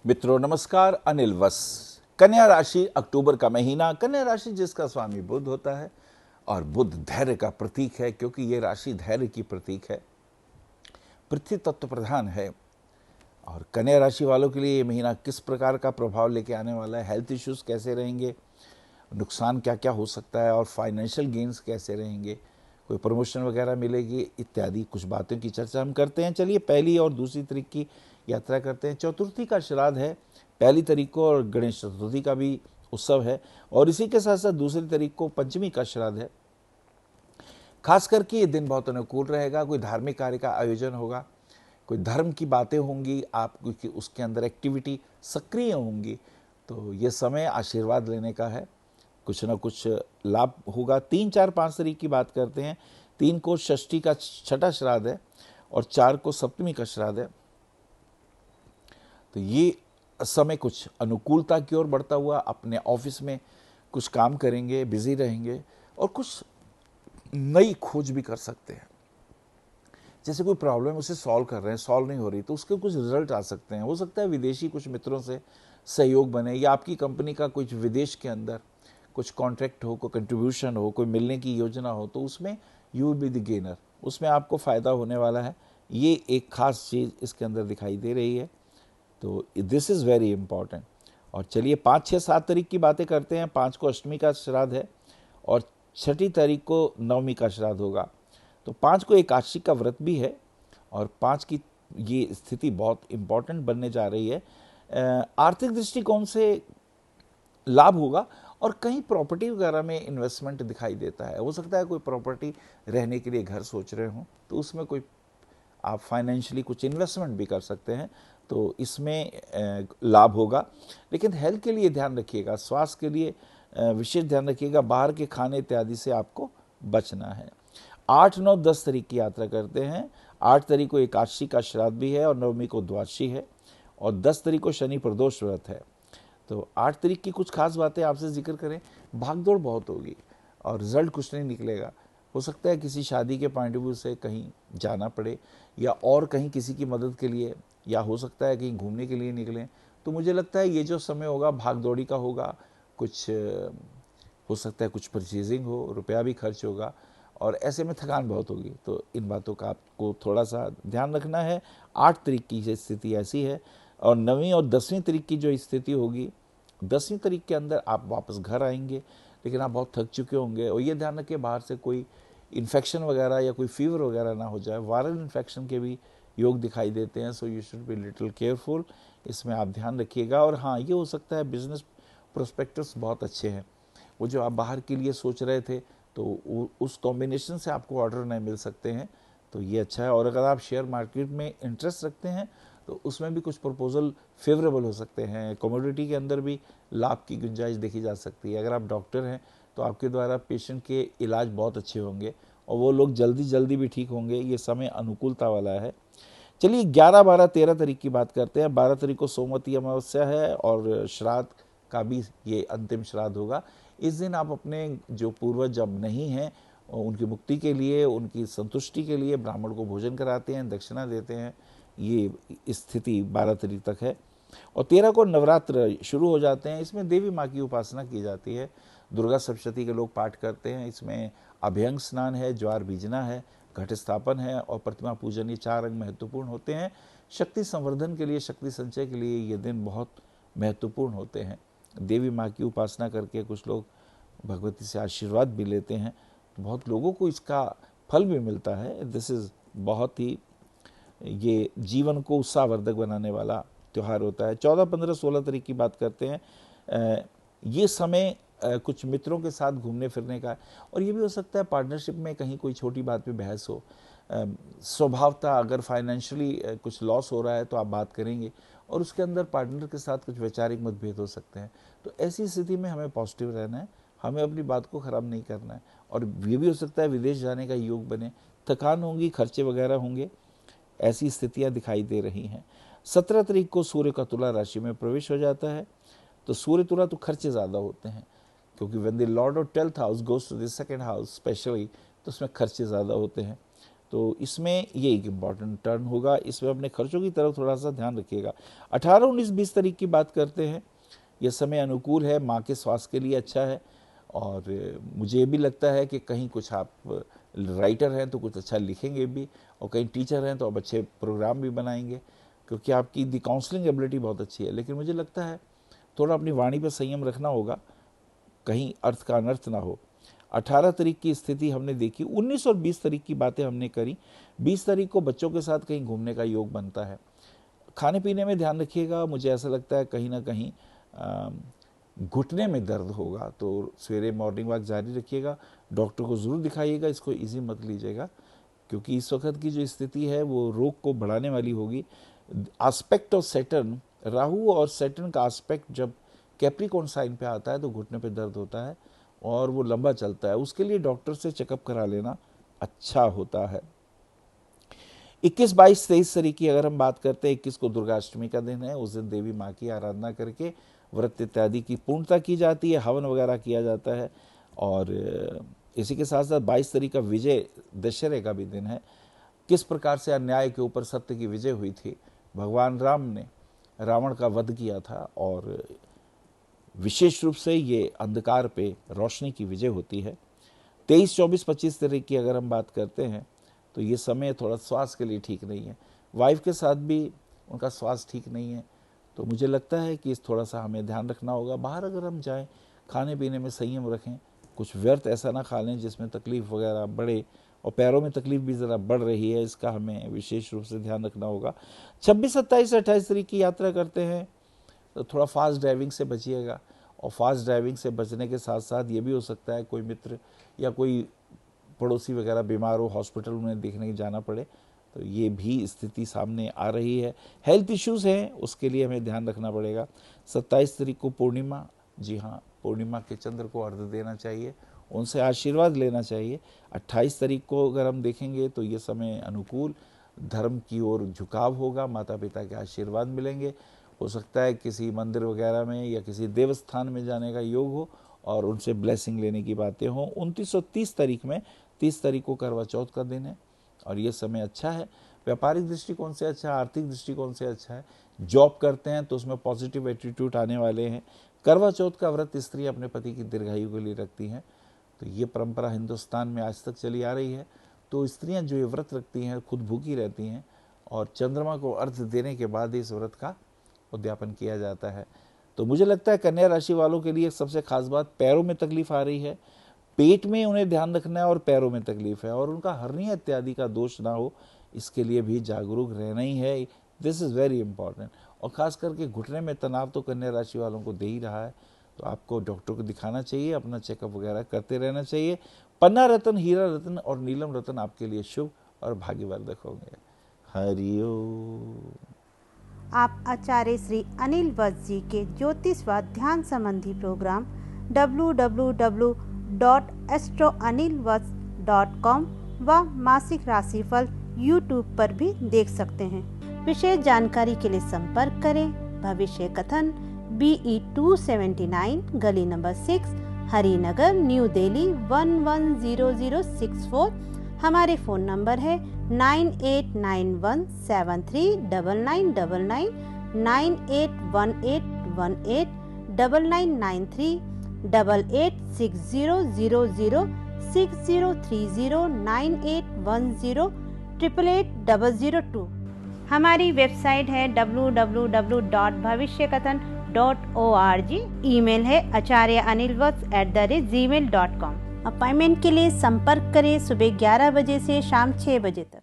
मित्रों नमस्कार। अनिल वस। कन्या राशि, अक्टूबर का महीना। कन्या राशि जिसका स्वामी बुध होता है और बुध धैर्य का प्रतीक है, क्योंकि ये राशि धैर्य की प्रतीक है, पृथ्वी तत्व प्रधान है। और कन्या राशि वालों के लिए ये महीना किस प्रकार का प्रभाव लेके आने वाला है, हेल्थ इश्यूज कैसे रहेंगे, नुकसान क्या क्या हो सकता है और फाइनेंशियल गेन्स कैसे रहेंगे, कोई प्रमोशन वगैरह मिलेगी, इत्यादि कुछ बातों की चर्चा हम करते हैं। चलिए पहली और दूसरी तारीख की यात्रा करते हैं। चतुर्थी का श्राद्ध है पहली तारीख को और गणेश चतुर्थी का भी उत्सव है, और इसी के साथ साथ दूसरी तारीख को पंचमी का श्राद्ध है। खास करके ये दिन बहुत अनुकूल रहेगा। कोई धार्मिक कार्य का आयोजन होगा, कोई धर्म की बातें होंगी, आप उसके अंदर एक्टिविटी सक्रिय होंगी, तो ये समय आशीर्वाद लेने का है, कुछ ना कुछ लाभ होगा। 3, 4, 5 तारीख की बात करते हैं। 3 को षष्ठी का छठा श्राद्ध है और 4 को सप्तमी का श्राद्ध है। तो ये समय कुछ अनुकूलता की ओर बढ़ता हुआ, अपने ऑफिस में कुछ काम करेंगे, बिजी रहेंगे और कुछ नई खोज भी कर सकते हैं। जैसे कोई प्रॉब्लम उसे सॉल्व कर रहे हैं, सॉल्व नहीं हो रही, तो उसके कुछ रिजल्ट आ सकते हैं। हो सकता है विदेशी कुछ मित्रों से सहयोग बने, या आपकी कंपनी का कुछ विदेश के अंदर कुछ कॉन्ट्रैक्ट हो, कोई कंट्रीब्यूशन हो, कोई मिलने की योजना हो, तो उसमें you will be the gainer, उसमें आपको फ़ायदा होने वाला है। ये एक खास चीज़ इसके अंदर दिखाई दे रही है, तो दिस इज़ वेरी इंपॉर्टेंट। और चलिए 5, 6, 7 तारीख की बातें करते हैं। 5 को अष्टमी का श्राद्ध है और छठी तारीख को नवमी का श्राद्ध होगा। तो 5 को एकादशी का व्रत भी है और 5 की ये स्थिति बहुत इम्पॉर्टेंट बनने जा रही है। आर्थिक दृष्टिकोण से लाभ होगा और कहीं प्रॉपर्टी वगैरह में इन्वेस्टमेंट दिखाई देता है। हो सकता है कोई प्रॉपर्टी रहने के लिए घर सोच रहे हों, तो उसमें कोई आप फाइनेंशियली कुछ इन्वेस्टमेंट भी कर सकते हैं, तो इसमें लाभ होगा। लेकिन हेल्थ के लिए ध्यान रखिएगा, स्वास्थ्य के लिए विशेष ध्यान रखिएगा। बाहर के खाने इत्यादि से आपको बचना है। 8, 9, 10 तारीख की यात्रा करते हैं। 8 तारीख को एकादशी का श्राद्ध भी है और नवमी को द्वादशी है और 10 तारीख को शनि प्रदोष व्रत है। तो 8 तारीख की कुछ खास बातें आपसे जिक्र करें। भागदौड़ बहुत होगी और रिजल्ट कुछ नहीं निकलेगा। हो सकता है किसी शादी के पॉइंट ऑफ व्यू से कहीं जाना पड़े, या और कहीं किसी की मदद के लिए, या हो सकता है कहीं घूमने के लिए निकलें। तो मुझे लगता है ये जो समय होगा भागदौड़ी का होगा। कुछ हो सकता है कुछ परचेजिंग हो, रुपया भी खर्च होगा और ऐसे में थकान बहुत होगी। तो इन बातों का आपको थोड़ा सा ध्यान रखना है। 8 तारीख की स्थिति ऐसी है। और 9वीं और 10वीं तारीख की जो स्थिति होगी, 10वीं तारीख के अंदर आप वापस घर आएंगे, लेकिन आप बहुत थक चुके होंगे। और ये ध्यान रखें बाहर से कोई इन्फेक्शन वगैरह या कोई फीवर वगैरह ना हो जाए। वायरल इन्फेक्शन के भी योग दिखाई देते हैं, so you should be little careful. इसमें आप ध्यान रखिएगा। और हाँ, ये हो सकता है बिजनेस प्रोस्पेक्टस बहुत अच्छे हैं। वो जो आप बाहर के लिए सोच रहे थे, तो उस कॉम्बिनेशन से आपको ऑर्डर नहीं मिल सकते हैं, तो ये अच्छा है। और अगर आप शेयर मार्केट में इंटरेस्ट रखते हैं तो उसमें भी कुछ प्रपोजल फेवरेबल हो सकते हैं। कमोडिटी के अंदर भी लाभ की गुंजाइश देखी जा सकती है। अगर आप डॉक्टर हैं तो आपके द्वारा पेशेंट के इलाज बहुत अच्छे होंगे और वो लोग जल्दी जल्दी भी ठीक होंगे। ये समय अनुकूलता वाला है। चलिए 11, 12, 13 तारीख की बात करते हैं। 12 तारीख को सोमवती अमावस्या है और श्राद्ध का भी ये अंतिम श्राद्ध होगा। इस दिन आप अपने जो पूर्वज जब नहीं हैं उनकी मुक्ति के लिए, उनकी संतुष्टि के लिए ब्राह्मण को भोजन कराते हैं, दक्षिणा देते हैं। ये स्थिति 12 तारीख तक है। और 13 को नवरात्र शुरू हो जाते हैं। इसमें देवी माँ की उपासना की जाती है। दुर्गा सप्तशती के लोग पाठ करते हैं। इसमें अभ्यंग स्नान है, ज्वार बीजना है, घट स्थापन है और प्रतिमा पूजन। ये 4 अंग महत्वपूर्ण होते हैं। शक्ति संवर्धन के लिए, शक्ति संचय के लिए ये दिन बहुत महत्वपूर्ण होते हैं। देवी माँ की उपासना करके कुछ लोग भगवती से आशीर्वाद भी लेते हैं, तो बहुत लोगों को इसका फल भी मिलता है। दिस इज़ बहुत ही ये जीवन को उत्साहवर्धक बनाने वाला त्यौहार होता है। 14, 15, 16 तारीख की बात करते हैं। ये समय कुछ मित्रों के साथ घूमने फिरने का, और ये भी हो सकता है पार्टनरशिप में कहीं कोई छोटी बात पे बहस हो। स्वभावतः अगर फाइनेंशियली कुछ लॉस हो रहा है तो आप बात करेंगे और उसके अंदर पार्टनर के साथ कुछ वैचारिक मतभेद हो सकते हैं। तो ऐसी स्थिति में हमें पॉजिटिव रहना है, हमें अपनी बात को ख़राब नहीं करना है। और ये भी हो सकता है विदेश जाने का योग बने, थकान होंगी, खर्चे वगैरह होंगे, ऐसी स्थितियां दिखाई दे रही हैं। 17 तारीख को सूर्य का तुला राशि में प्रवेश हो जाता है। तो सूर्य तुला तो खर्चे ज़्यादा होते हैं, क्योंकि when the lord of 12th house goes to the second house specially, तो उसमें खर्चे ज़्यादा होते हैं। तो इसमें ये एक इम्पॉर्टेंट टर्न होगा। इसमें अपने खर्चों की तरफ थोड़ा सा ध्यान रखिएगा। 18, 19, 20 तारीख की बात करते हैं। यह समय अनुकूल है, माँ के स्वास्थ्य के लिए अच्छा है। और मुझे ये भी लगता है कि कहीं कुछ आप राइटर हैं तो कुछ अच्छा लिखेंगे भी, और कहीं टीचर हैं तो आप अच्छे प्रोग्राम भी बनाएंगे, क्योंकि आपकी दी काउंसलिंग एबिलिटी बहुत अच्छी है। लेकिन मुझे लगता है थोड़ा अपनी वाणी पर संयम रखना होगा, कहीं अर्थ का अनर्थ ना हो। 18 तारीख की स्थिति हमने देखी। 19 और 20 तारीख की बातें हमने करी। 20 तारीख को बच्चों के साथ कहीं घूमने का योग बनता है। खाने पीने में ध्यान रखिएगा। मुझे ऐसा लगता है कहीं ना कहीं घुटने में दर्द होगा, तो सवेरे मॉर्निंग वॉक जारी रखिएगा। डॉक्टर को ज़रूर दिखाइएगा, इसको इजी मत लीजिएगा, क्योंकि इस वक्त की जो स्थिति है वो रोग को बढ़ाने वाली होगी। एस्पेक्ट ऑफ सैटर्न, राहु और सैटर्न का एस्पेक्ट जब कैप्रिकॉर्न साइन पे आता है तो घुटने पे दर्द होता है और वो लंबा चलता है। उसके लिए डॉक्टर से चेकअप करा लेना अच्छा होता है। 21, 22, 23 तारीख की अगर हम बात करते हैं, 21 को दुर्गाष्टमी का दिन है। उस दिन देवी माँ की आराधना करके व्रत इत्यादि की पूर्णता की जाती है, हवन वगैरह किया जाता है। और इसी के साथ साथ 22 तारीख का विजय दशहरे का भी दिन है। किस प्रकार से अन्याय के ऊपर सत्य की विजय हुई थी, भगवान राम ने रावण का वध किया था, और विशेष रूप से ये अंधकार पे रोशनी की विजय होती है। 23, 24, 25 तारीख की अगर हम बात करते हैं तो ये समय थोड़ा स्वास्थ्य के लिए ठीक नहीं है। वाइफ के साथ भी उनका स्वास्थ्य ठीक नहीं है, तो मुझे लगता है कि इस थोड़ा सा हमें ध्यान रखना होगा। बाहर अगर हम जाएं, खाने पीने में संयम रखें, कुछ व्यर्थ ऐसा ना खा लें जिसमें तकलीफ वगैरह बढ़े, और पैरों में तकलीफ भी ज़रा बढ़ रही है, इसका हमें विशेष रूप से ध्यान रखना होगा। 26, 27, 28 तारीख की यात्रा करते हैं तो थोड़ा फास्ट ड्राइविंग से बचिएगा। और फास्ट ड्राइविंग से बचने के साथ साथ ये भी हो सकता है कोई मित्र या कोई पड़ोसी वगैरह बीमार हो, हॉस्पिटल उन्हें देखने के जाना पड़े, तो ये भी स्थिति सामने आ रही है। हेल्थ इश्यूज़ हैं, उसके लिए हमें ध्यान रखना पड़ेगा। 27 तारीख को पूर्णिमा, जी हाँ, पूर्णिमा के चंद्र को अर्घ्य देना चाहिए, उनसे आशीर्वाद लेना चाहिए। 28 तारीख को अगर हम देखेंगे तो ये समय अनुकूल, धर्म की ओर झुकाव होगा, माता पिता के आशीर्वाद मिलेंगे। हो सकता है किसी मंदिर वगैरह में या किसी देवस्थान में जाने का योग हो और उनसे ब्लेसिंग लेने की बातें हों। 29 और 30 तारीख में, 30 तारीख को करवा चौथ का दिन है और ये समय अच्छा है। व्यापारिक दृष्टिकोण से अच्छा है, आर्थिक दृष्टिकोण से अच्छा है। जॉब करते हैं तो उसमें पॉजिटिव एटीट्यूड आने वाले हैं। करवा चौथ का व्रत स्त्री अपने पति की दीर्घायु के लिए रखती हैं, तो ये परंपरा हिंदुस्तान में आज तक चली आ रही है। तो स्त्रियां जो ये व्रत रखती हैं खुद भूखी रहती हैं, और चंद्रमा को अर्घ्य देने के बाद इस व्रत का उद्यापन किया जाता है। तो मुझे लगता है कन्या राशि वालों के लिए सबसे खास बात, पैरों में तकलीफ आ रही है, पेट में उन्हें ध्यान रखना है, और पैरों में तकलीफ है, और उनका हर्निया इत्यादि का दोष ना हो, इसके लिए भी जागरूक रहना ही है। This is very important. और ख़ास करके घुटने में तनाव तो कन्या राशि वालों को दे ही रहा है, तो आपको डॉक्टर को दिखाना चाहिए, अपना चेकअप वगैरह करते रहना चाहिए। पन्ना रत्न, हीरा रत्न और नीलम रत्न आपके लिए शुभ और भाग्यवर्धक होंगे। हरिओम। आप आचार्य श्री अनिल वत्स जी के ज्योतिष व ध्यान संबंधी प्रोग्राम www.astroanilvats.com व मासिक राशिफल YouTube पर भी देख सकते हैं। विशेष जानकारी के लिए संपर्क करें भविष्य कथन BE 279 गली नंबर 6 हरिनगर न्यू दिल्ली 110064। हमारे फ़ोन नंबर है 9891739999, 9818189993, 88600060309810880002। हमारी वेबसाइट है www.bhavishyakathan.org। ईमेल है acharyaanilvats@gmail.com। अपॉइंटमेंट के लिए संपर्क करें सुबह 11 बजे से शाम 6 बजे तक।